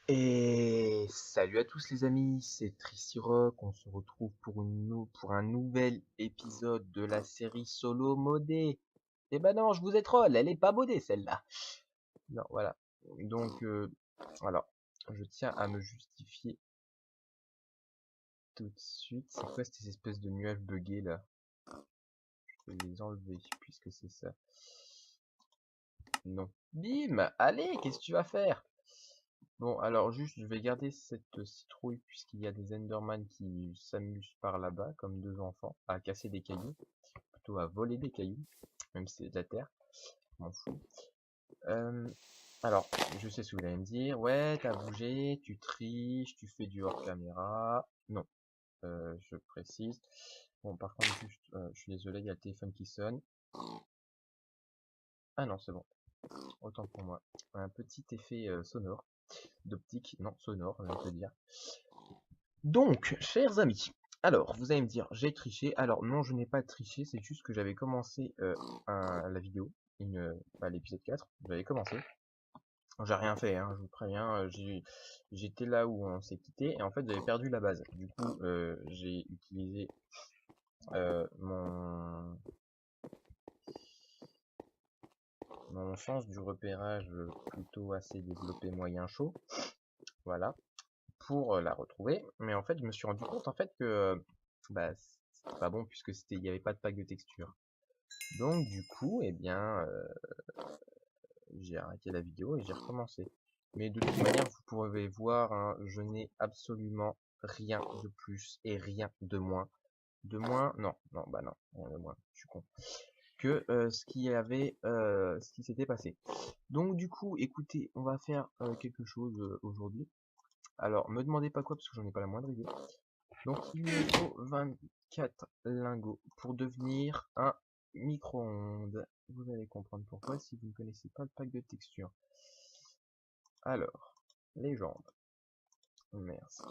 Et salut à tous les amis, c'est Tristy Rock, on se retrouve pour un nouvel épisode de la série solo modée. Eh ben non, je vous ai troll, elle est pas modée celle-là. Non, voilà. Donc, alors, je tiens à me justifier tout de suite. C'est quoi ces espèces de nuages buggés là? Je vais les enlever puisque c'est ça. Non. Bim! Allez, qu'est-ce que tu vas faire? Bon, alors juste, je vais garder cette citrouille puisqu'il y a des Enderman qui s'amusent par là-bas, comme deux enfants, à casser des cailloux, plutôt à voler des cailloux, même si c'est de la terre, je m'en fous. Alors, je sais ce que vous allez me dire, ouais, t'as bougé, tu triches, tu fais du hors caméra. Non, je précise. Bon, par contre, juste, je suis désolé, il y a le téléphone qui sonne. Ah non, c'est bon, autant pour moi. Un petit effet sonore. D'optique, non, sonore, je vais te dire. Donc, chers amis, alors, vous allez me dire, j'ai triché. Alors, non, je n'ai pas triché, c'est juste que j'avais commencé la vidéo, l'épisode 4, j'avais commencé. J'ai rien fait, hein, je vous préviens, j'étais là où on s'est quitté, et en fait, j'avais perdu la base. Du coup, j'ai utilisé mon sens du repérage plutôt assez développé moyen chaud, voilà, pour la retrouver. Mais en fait, je me suis rendu compte en fait que bah, c'était pas bon puisque il n'y avait pas de pack de texture. Donc du coup, eh bien, j'ai arrêté la vidéo et j'ai recommencé. Mais de toute manière, vous pouvez voir, hein, je n'ai absolument rien de plus et rien de moins. De moins, non, non, bah non, rien de moins, je suis con. Que ce qui s'était passé. Donc du coup, écoutez, on va faire quelque chose aujourd'hui. Alors, me demandez pas quoi parce que j'en ai pas la moindre idée. Donc il me faut 24 lingots pour devenir un micro-ondes. Vous allez comprendre pourquoi si vous ne connaissez pas le pack de texture. Alors, légende. Merci.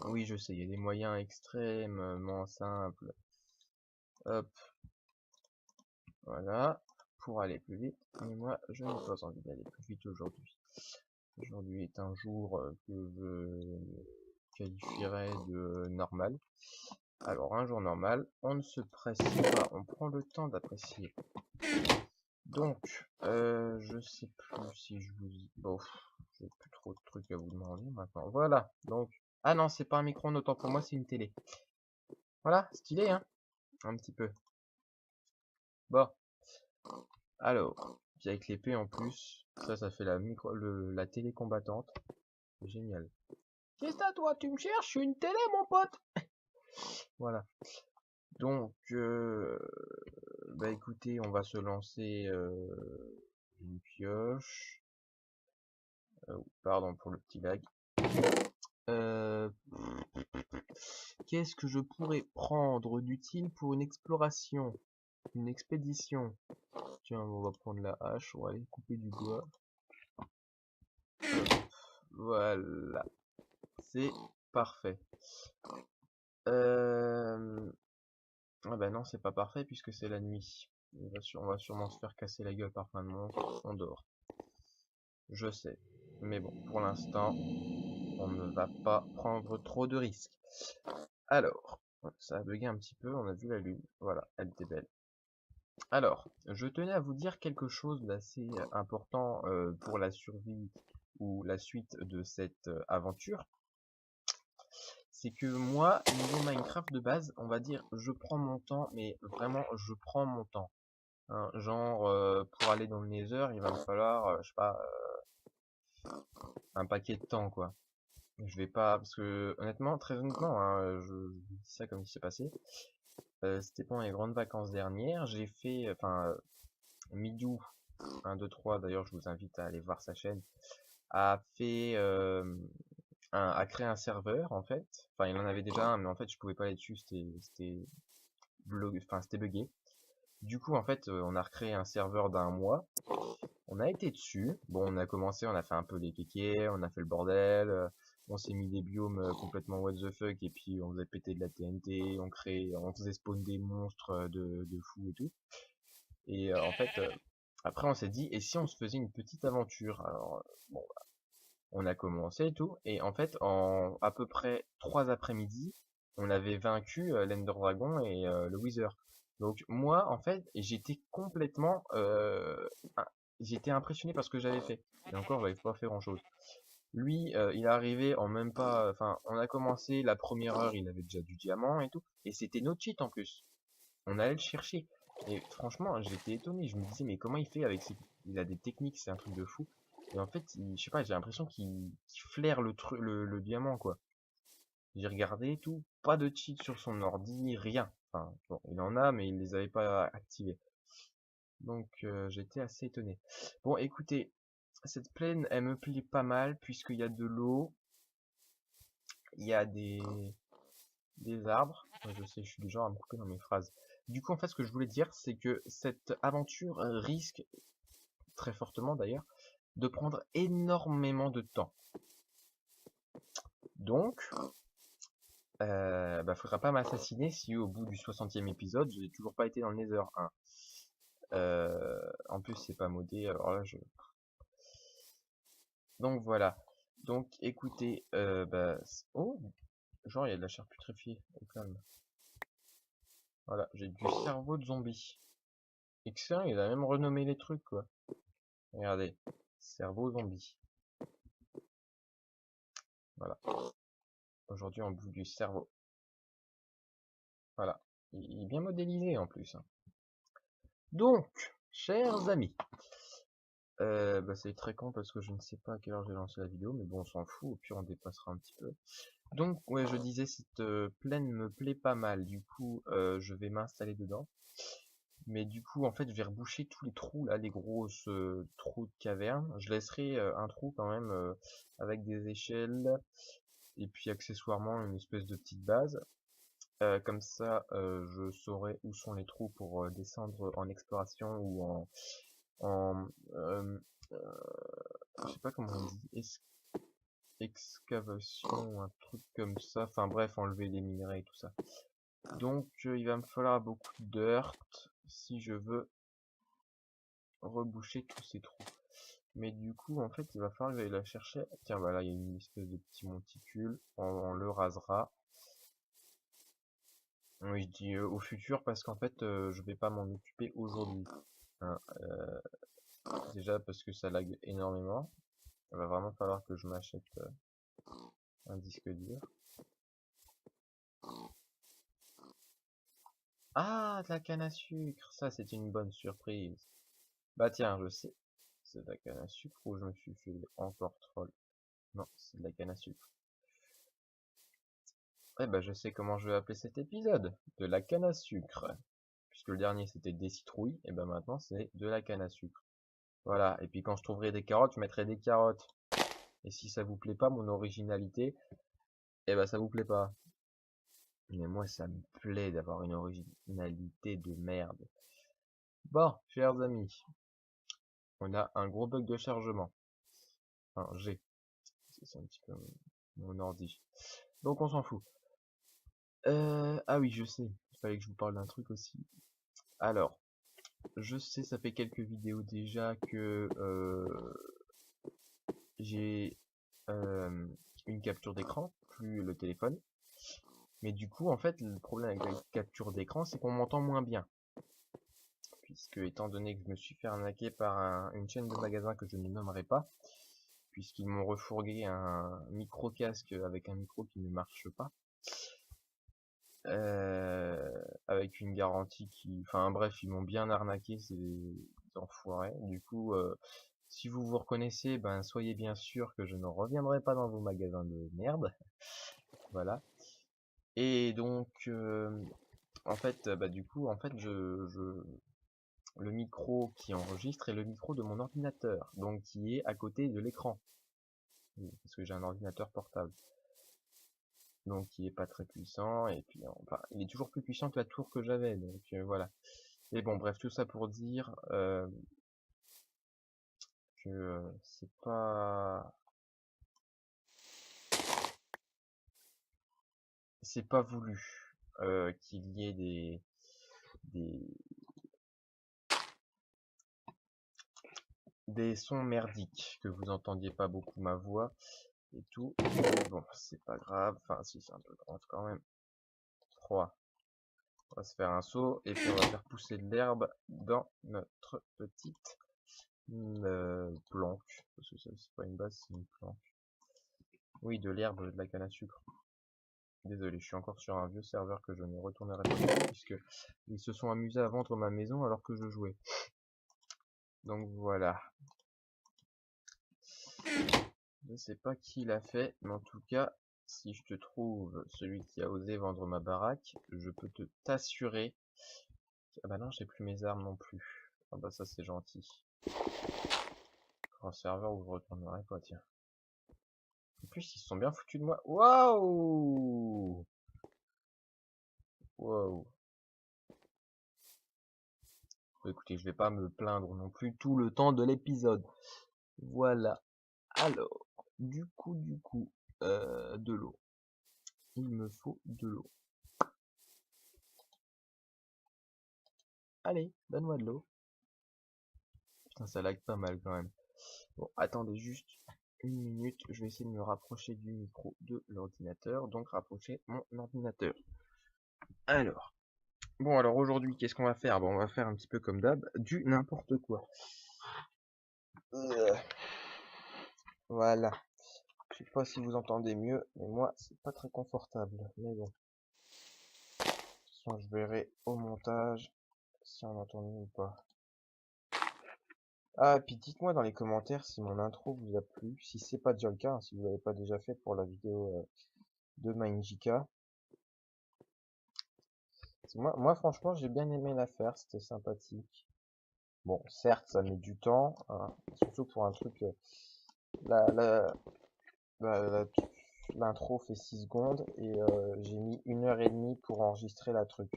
Oui, je sais, il y a des moyens extrêmement simples. Hop. Voilà. Pour aller plus vite. Mais moi, je n'ai pas envie d'aller plus vite aujourd'hui. Aujourd'hui est un jour que je qualifierais de normal. Alors, un jour normal, on ne se presse pas, on prend le temps d'apprécier. Donc, je sais plus si je vous... Bon, j'ai plus trop de trucs à vous demander maintenant. Voilà, donc... Ah non, c'est pas un micro-ondes, autant pour moi, c'est une télé. Voilà, stylé, hein? Un petit peu. Bon. Alors, puis avec l'épée en plus, ça fait la télé combattante. C'est génial. Qu'est-ce que t'as, toi? Tu me cherches? Je suis une télé, mon pote! Voilà. Donc, bah écoutez, on va se lancer une pioche. Pardon pour le petit lag. Qu'est-ce que je pourrais prendre d'utile pour une exploration? Une expédition? Tiens, on va prendre la hache, on va aller couper du bois. Voilà. C'est parfait. Ah bah non, c'est pas parfait puisque c'est la nuit. On va sûrement se faire casser la gueule par plein de monstres. On dort. Je sais. Mais bon, pour l'instant, on ne va pas prendre trop de risques. Alors, ça a bugué un petit peu, on a vu la lune. Voilà, elle était belle. Alors, je tenais à vous dire quelque chose d'assez important pour la survie ou la suite de cette aventure. C'est que moi, niveau Minecraft de base, on va dire, je prends mon temps, mais vraiment, je prends mon temps. Hein, genre, pour aller dans le Nether, il va me falloir, je sais pas, un paquet de temps, quoi. Je vais pas, parce que honnêtement, très honnêtement, hein, je dis ça comme il s'est passé. C'était pendant les grandes vacances dernières, j'ai fait, enfin, Midou 1, 2, 3, d'ailleurs je vous invite à aller voir sa chaîne, a fait, a créé un serveur en fait. Enfin, il en avait déjà un, mais en fait je pouvais pas aller dessus, c'était c'était bugué. Du coup, en fait, on a recréé un serveur d'1 mois. On a été dessus. Bon, on a commencé, on a fait un peu les kékés, on a fait le bordel. On s'est mis des biomes complètement what the fuck et puis on faisait péter de la TNT, on faisait spawn des monstres de fou et tout. Et en fait, Après, on s'est dit, et si on se faisait une petite aventure? Alors, bon, on a commencé et tout, et en fait, en à peu près 3 après-midi, on avait vaincu l'Ender Dragon et le Wither. Donc moi, en fait, j'étais complètement, j'étais impressionné par ce que j'avais fait. Et encore, j'avais pas fait grand-chose. Lui, il est arrivé en même pas, enfin, on a commencé la première heure, il avait déjà du diamant et tout, et c'était no cheat en plus. On allait le chercher. Et franchement, j'étais étonné. Je me disais, mais comment il fait avec ses... Il a des techniques, c'est un truc de fou. Et en fait, je sais pas, j'ai l'impression qu'il flaire le diamant, quoi. J'ai regardé et tout, pas de cheat sur son ordi, rien. Enfin, bon, il en a, mais il les avait pas activés. Donc, j'étais assez étonné. Bon, écoutez, cette plaine, elle me plaît pas mal, puisqu'il y a de l'eau, il y a des arbres. Ouais, je sais, je suis du genre à me couper dans mes phrases. Du coup, en fait, ce que je voulais dire, c'est que cette aventure risque, très fortement d'ailleurs, de prendre énormément de temps. Donc, faudra pas m'assassiner si au bout du 60e épisode, j'ai toujours pas été dans le Nether 1. En plus, c'est pas modé, alors là, Donc voilà. Donc, écoutez, oh, genre, il y a de la chair putréfiée, au calme. Voilà, j'ai du cerveau de zombie. Excellent, il a même renommé les trucs, quoi. Regardez, cerveau zombie. Voilà. Aujourd'hui, on bouffe du cerveau. Voilà. Il est bien modélisé en plus, hein. Donc, chers amis, c'est très con parce que je ne sais pas à quelle heure j'ai lancé la vidéo, mais bon, on s'en fout, au pire on dépassera un petit peu. Donc, ouais, je disais, cette plaine me plaît pas mal, du coup, je vais m'installer dedans. Mais du coup, en fait, je vais reboucher tous les trous, là, les grosses trous de caverne. Je laisserai un trou quand même avec des échelles, et puis accessoirement une espèce de petite base. Comme ça, je saurai où sont les trous pour descendre en exploration ou en je sais pas comment on dit, excavation, un truc comme ça. Enfin bref, enlever les minerais et tout ça. Donc il va me falloir beaucoup de dirt si je veux reboucher tous ces trous. Mais du coup, en fait, il va falloir que j'aille la chercher. Tiens, bah là, il y a une espèce de petit monticule. On le rasera. Oui, je dis au futur parce qu'en fait, je vais pas m'en occuper aujourd'hui. Hein, déjà parce que ça lag énormément. Il va vraiment falloir que je m'achète un disque dur. Ah, de la canne à sucre! Ça, c'est une bonne surprise. Bah tiens, je sais. C'est de la canne à sucre ou je me suis fait encore troll? Non, c'est de la canne à sucre. Eh ben, je sais comment je vais appeler cet épisode. De la canne à sucre. Puisque le dernier c'était des citrouilles, et ben maintenant c'est de la canne à sucre. Voilà, et puis quand je trouverai des carottes, je mettrai des carottes. Et si ça vous plaît pas, mon originalité, eh ben ça vous plaît pas. Mais moi ça me plaît d'avoir une originalité de merde. Bon, chers amis, on a un gros bug de chargement. Enfin, j'ai. C'est un petit peu mon ordi. Donc on s'en fout. Ah oui, je sais. Il fallait que je vous parle d'un truc aussi. Alors, je sais, ça fait quelques vidéos déjà que j'ai une capture d'écran, plus le téléphone. Mais du coup, en fait, le problème avec la capture d'écran, c'est qu'on m'entend moins bien. Puisque, étant donné que je me suis fait arnaquer par une chaîne de magasins que je ne nommerai pas, puisqu'ils m'ont refourgué un micro-casque avec un micro qui ne marche pas, avec une garantie qui... Enfin bref, ils m'ont bien arnaqué, ces enfoirés. Du coup, si vous vous reconnaissez, ben soyez bien sûr que je ne reviendrai pas dans vos magasins de merde. Voilà. Et donc, en fait, du coup, en fait, le micro qui enregistre est le micro de mon ordinateur, donc qui est à côté de l'écran, parce que j'ai un ordinateur portable, donc qui est pas très puissant, et puis, enfin, il est toujours plus puissant que la tour que j'avais, donc voilà. Et bon, bref, tout ça pour dire que c'est pas voulu qu'il y ait des des sons merdiques, que vous entendiez pas beaucoup ma voix et tout. Bon, c'est pas grave, enfin si c'est un peu grave quand même. 3. On va se faire un saut et puis on va faire pousser de l'herbe dans notre petite planque. Parce que ça c'est pas une base, c'est une planque. Oui, de l'herbe, de la canne à sucre. Désolé, je suis encore sur un vieux serveur que je ne retournerai pas puisque ils se sont amusés à vendre ma maison alors que je jouais. Donc voilà. Je sais pas qui l'a fait, mais en tout cas, si je te trouve celui qui a osé vendre ma baraque, je peux te t'assurer. Ah bah non, j'ai plus mes armes non plus. Ah bah ça c'est gentil. Un serveur où je retournerai pas, tiens. En plus, ils se sont bien foutus de moi. Waouh! Waouh! Écoutez, je vais pas me plaindre non plus tout le temps de l'épisode. Voilà. Alors, du coup, de l'eau. Il me faut de l'eau. Allez, donne-moi de l'eau. Putain, ça lag pas mal quand même. Bon, attendez juste une minute. Je vais essayer de me rapprocher du micro de l'ordinateur. Donc, rapprocher mon ordinateur. Alors. Bon, alors aujourd'hui, qu'est-ce qu'on va faire? Bon, on va faire un petit peu comme d'hab, du n'importe quoi. Voilà. Je sais pas si vous entendez mieux, mais moi, c'est pas très confortable. Mais bon. De toute façon, je verrai au montage si on entend mieux ou pas. Ah, et puis dites-moi dans les commentaires si mon intro vous a plu. Si c'est pas déjà le cas, hein, si vous l'avez pas déjà fait pour la vidéo de Mindjika. Moi, franchement, j'ai bien aimé la faire, c'était sympathique. Bon, certes, ça met du temps, hein, surtout pour un truc. La, la, L'intro fait 6 secondes et j'ai mis 1 heure et demie pour enregistrer la truc.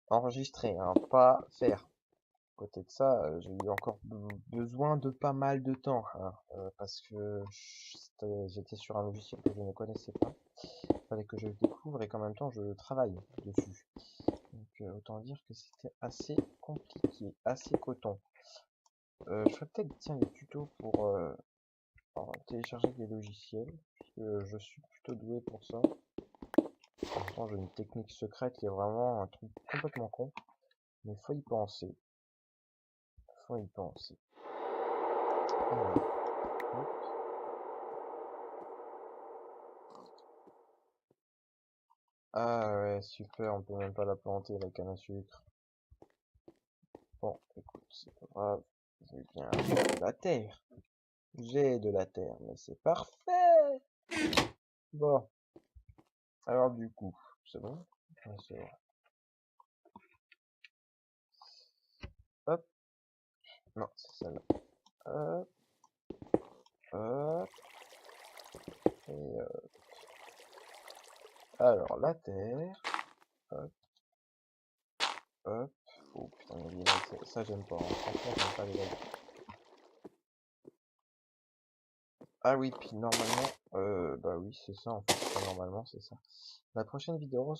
Enregistrer, hein, pas faire. À côté de ça, j'ai eu encore besoin de pas mal de temps, hein, parce que j'étais sur un logiciel que je ne connaissais pas. Il fallait que je le découvre et qu'en même temps je travaille dessus. Donc autant dire que c'était assez compliqué, assez coton. Je ferais peut-être tiens des tutos pour télécharger des logiciels, puisque je suis plutôt doué pour ça. Pourtant j'ai une technique secrète qui est vraiment un truc complètement con, mais faut y penser. Faut y penser. Alors, hop. Ah ouais, super, on peut même pas la planter la canne à sucre. Bon, écoute, c'est pas grave. J'ai bien de la terre. J'ai de la terre, mais c'est parfait. Bon, alors du coup, c'est bon? Ouais, c'est bon. Hop, non, c'est celle-là. Hop, hop, et alors la terre. Hop, hop. Oh putain, il y a des lags, ça j'aime pas. Hein. Franchement, j'aime pas les lags. Ah oui, puis normalement, bah oui, c'est ça en fait. Normalement, c'est ça. La prochaine vidéo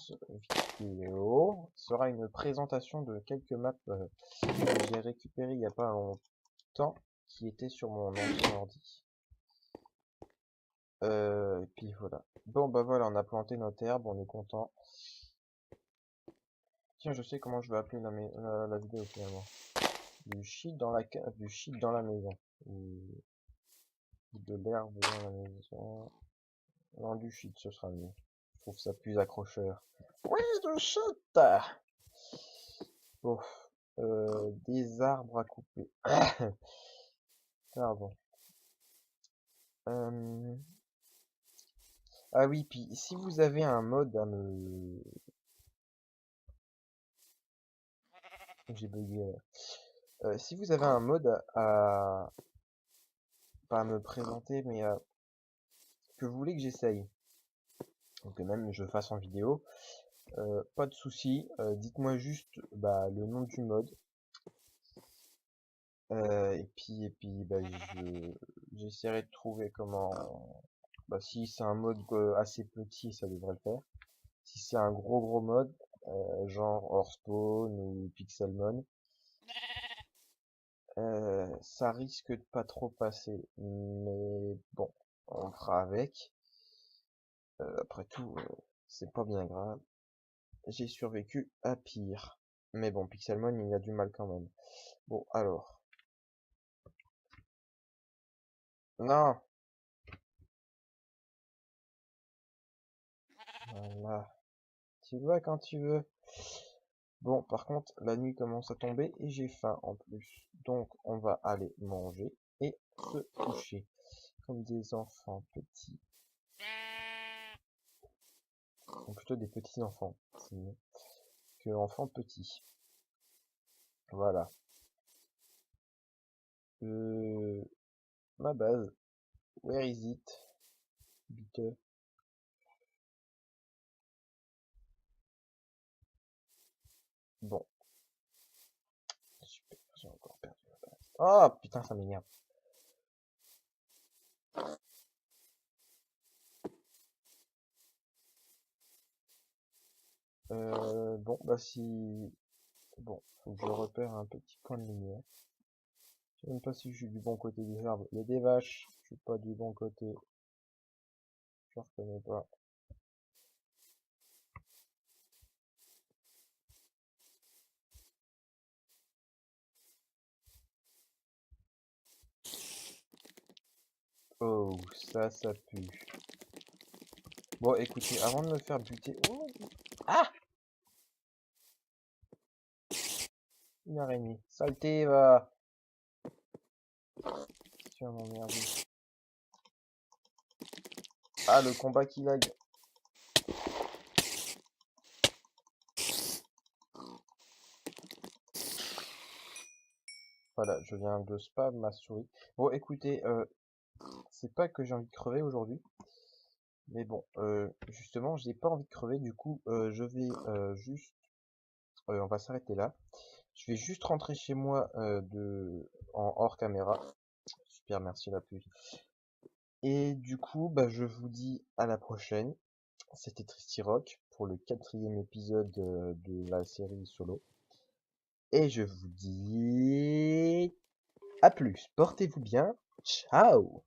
sera une présentation de quelques maps que j'ai récupérées il n'y a pas longtemps, qui étaient sur mon ancien ordi. Et puis voilà. Bon bah voilà, on a planté notre herbe, on est content. Tiens, je sais comment je vais appeler la vidéo finalement. Du shit dans la maison. Ou de l'herbe dans la maison. Non, du shit, ce sera mieux. Je trouve ça plus accrocheur. Oui, du shit! Bon, des arbres à couper. Pardon. Ah oui, puis si vous avez un mode à me... J'ai bugué là. Si vous avez un mode pas à me présenter, mais que vous voulez que j'essaye, ou que même je fasse en vidéo, pas de souci. Dites-moi juste bah, le nom du mode. Et puis bah, j'essaierai de trouver comment... Bah, si c'est un mode assez petit, ça devrait le faire. Si c'est un gros mode, genre Hearthstone ou Pixelmon, Ça risque de pas trop passer, mais bon, on fera avec. Après tout, c'est pas bien grave. J'ai survécu à pire. Mais bon, Pixelmon, il a du mal quand même. Bon, alors. Non! Voilà. Tu vois quand tu veux. Bon, par contre, la nuit commence à tomber et j'ai faim en plus. Donc, on va aller manger et se coucher. Comme des enfants petits. Ou plutôt des petits enfants. C'est mieux que enfants petits. Voilà. Ma base. Where is it? Biteux. Bon. Super, j'ai encore perdu ma base. Oh putain, ça m'énerve. Bon, bah si... Bon, faut que je repère un petit point de lumière. Je sais même pas si je suis du bon côté des arbres. Il y a des vaches. Je suis pas du bon côté. Je reconnais pas. Oh, ça pue. Bon, écoutez, avant de me faire buter... Oh, ah! Une araignée. Saleté, va! Tu vas m'emmerder. Ah, le combat qui lag. Voilà, je viens de spam ma souris. Bon, écoutez, c'est pas que j'ai envie de crever aujourd'hui. Mais bon, justement, j'ai pas envie de crever. Du coup, je vais juste... on va s'arrêter là. Je vais juste rentrer chez moi en hors caméra. Super, merci la pluie. Et du coup, bah, je vous dis à la prochaine. C'était Tristy Rock pour le 4e épisode de la série solo. Et je vous dis à plus. Portez-vous bien. Ciao!